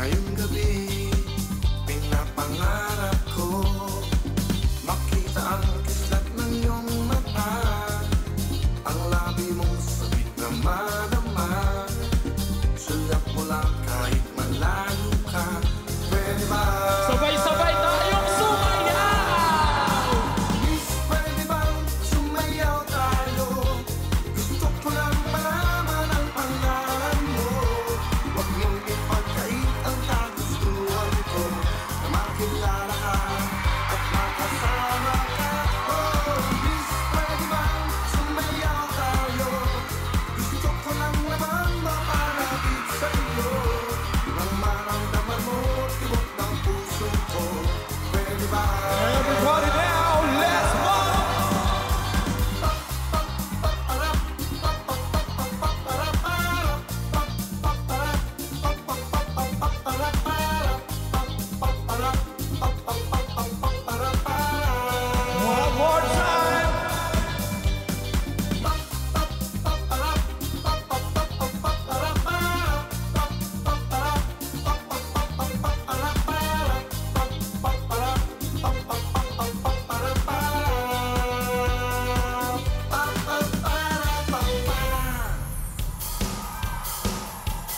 Ngayong gabi, pinapangarap ko makita ang kislat ng iyong mata, ang labi mong sabit na madama. Sulat mo lang kahit malayo ka. Pwede ba? Sabay-sabay tayong sumayaw! Miss, pwede bang sumayaw tayo? Gusto ko lang malaman ang pangalan mo. Huwag mong ipagkait ang kagustuhan ko, na makilala ka at makasama ka. Oh, miss, pwede bang sumayaw tayo? Gusto ko lang naman mapalapit sa iyo, nang maramdaman mo tibok ng puso ko. Pwede ba? Everybody now, let's move! One more time!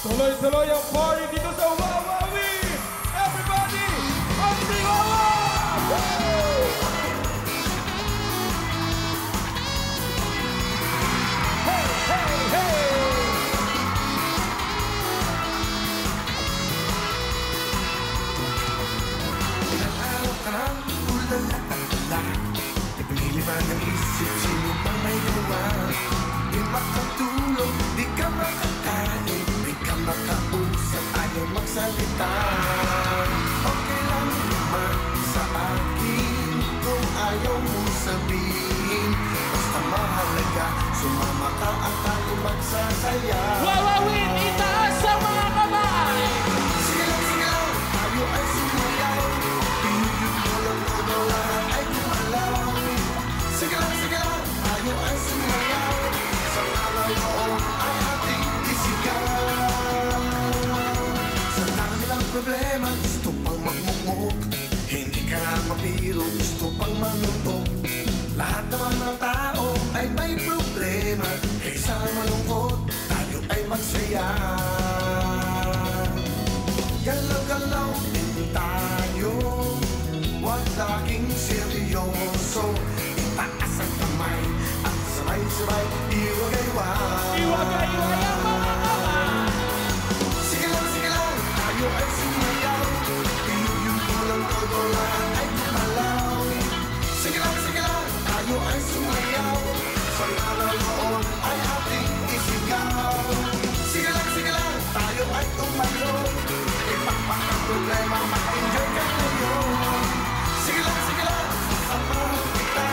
Tuloy-tuloy ang party dito sa Wawawi! Everybody, on the Wawa! Woo! Hey, hey, hey! Ilang araw ka nang ulala at tala, nagliliman ng isip, sino bang may gawa? Di makatulog, di ka makakain, di ka makausap, ayaw magsalita. Okay lang naman sa akin kung ayaw mo sabihin, basta mahalaga, sumama ka at tayo magsasaya. Wawawi, itaas sa mga kamay! Sige lang, tayo ay sumayaw, pinuyod mo lang todo, lahat ay gumalaw. Sige lang, tayo ay sumayaw, sa lalaroon ay ating isigaw. Sa dami ng problema, gusto pang magmumok, hindi ka na mapiro, gusto pang manutok. Lahat naman ng tao ay may problema, kaysa malungkot, tayo ay magsaya. Galaw-galaw din tayo, huwag laging seryoso. Itaas ang kamay at sabay-sabay iwagay-wag. Iwagay-wag ang mga kamay! Sige lang, tayo ay sumayaw, pinuyod mo lang todo, lahat ay gumalaw. Sige lang, tayo ay sumayaw, sa lalaroon ay ating isigaw. Sige lang, tayo ay tumayo, ipakpak ang problema, mag-enjoy ka ngayon. Sige lang, samahan kita,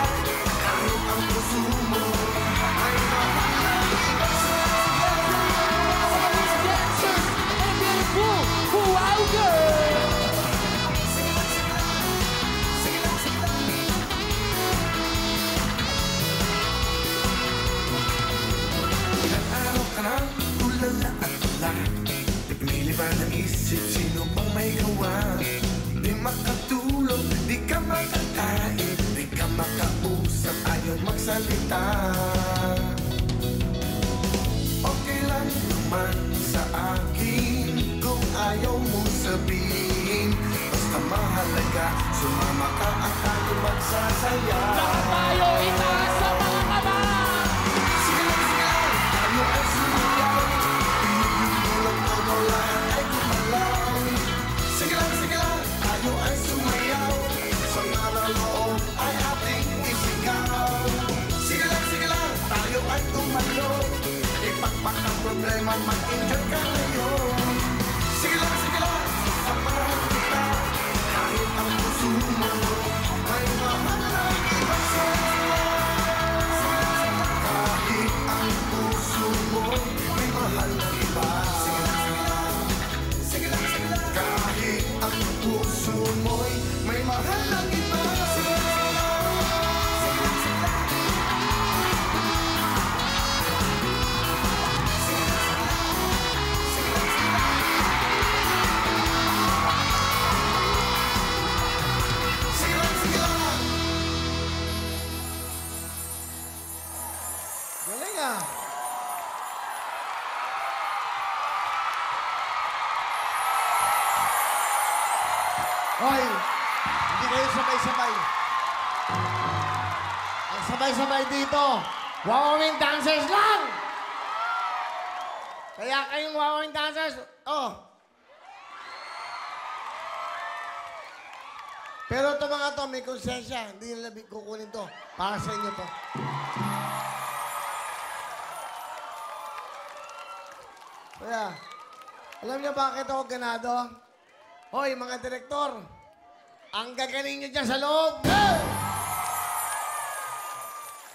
kahit ang puso mo ay mahal. Dancers and beautiful Wow Girl! Ilang araw ka nang ulala at tula, nagliliban ng isip, sino bang may gawa? Di makatulog, di ka makakain, di ka makausap, ayaw magsalita. Okay lang naman sa akin kung ayaw mo sabihin, basta mahalaga, sumama ka at tayo magsasaya. Lahat tayo, itaas sa mga kamay! Sige lang, tayo ay sumayaw, pinuyod mo lang todo, lahat ay gumalaw. Sige lang, tayo ay sumayaw, sa lalaroon ay ating isigaw. Sige lang, tayo ay tumalo, ipakpak ang problema, mag-enjoy ka ngayon. Sige lang, samahan kita, kahit ang puso mo ay mahal ang iba sa'yo. Kahit ang puso mo may mahal na iba. Kahit ang puso mo'y may mahal ng iba. niya. Hoy, hindi kayo sabay-sabay. Ang sabay-sabay dito, wawawing dancers lang! Kaya kayong wawawing dancers, Pero ito mga to, may konsensya. Hindi nila kukunin to. Para sa inyo to. Kaya, alam niyo bakit ako ganado? Hoy, mga direktor, ang gagaling niyo dyan sa loob.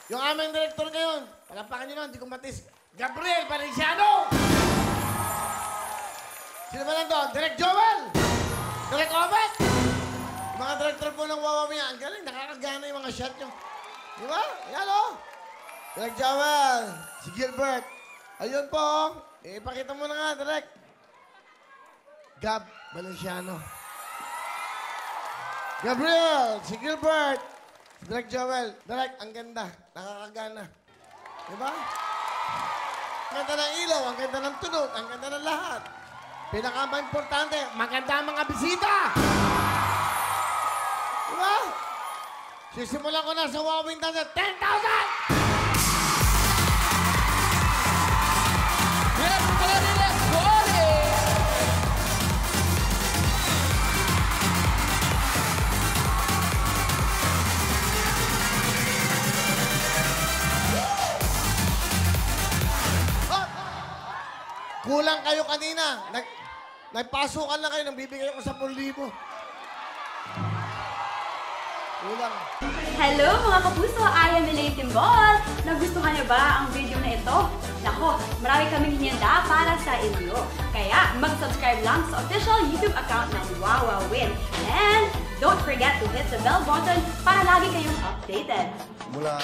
Yung aming direktor ngayon, palapakan niyo lang, hindi ko matis. Gabriel Valenciano! Sino ba lang doon? Direk Joel! Direk Obet! Mga director po ng Wawawi, ang galing, nakakagana yung mga shot nyo. Di ba? Yan o. Direk Joel, si Gilbert. Ayun po. Ipakita mo na nga, Direk. Gab Valenciano. Gabriel, si Gilbert. Si Direk Joel. Direk, ang ganda. Nakakagana. Di ba? Ang ganda ng ilaw, ang ganda ng tunog, ang ganda ng lahat. Pinaka-importante, maganda ang mga bisita. Diba? Sisimulan ko na sa Wawing Dancer, 10,000! Let's go! Let's go! Kulang kayo kanina. Nagpasukan lang kayo, nang bibigay ko 10,000. Kulang. Hello mga kapuso! I am Elaine Timbol! Nagustuhan niyo ba ang video na ito? Nako, marami kaming hinihanda para sa inyo. Kaya mag-subscribe lang sa official YouTube account ng Wawawin. And don't forget to hit the bell button para lagi kayong updated. Mula